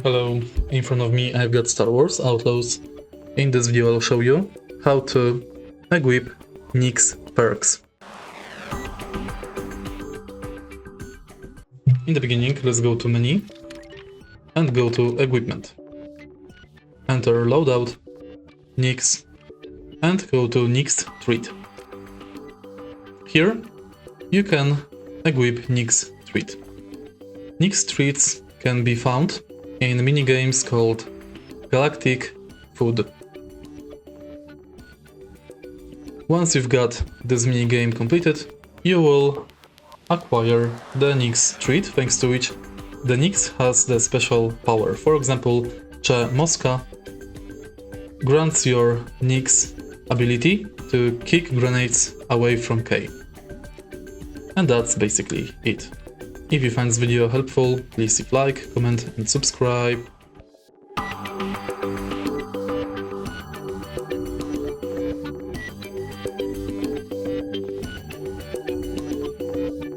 Hello, in front of me I've got Star Wars Outlaws. In this video I'll show you how to equip NIX Perks. In the beginning, let's go to menu and go to equipment. Enter loadout, NIX, and go to NIX treat. Here you can equip NIX treat. NIX treats can be found in minigames called Galactic Food. Once you've got this minigame completed, you will acquire the NIX treat, thanks to which the NIX has the special power. For example, Che Mosca grants your NIX ability to kick grenades away from K. And that's basically it. If you find this video helpful, please leave a like, comment and subscribe.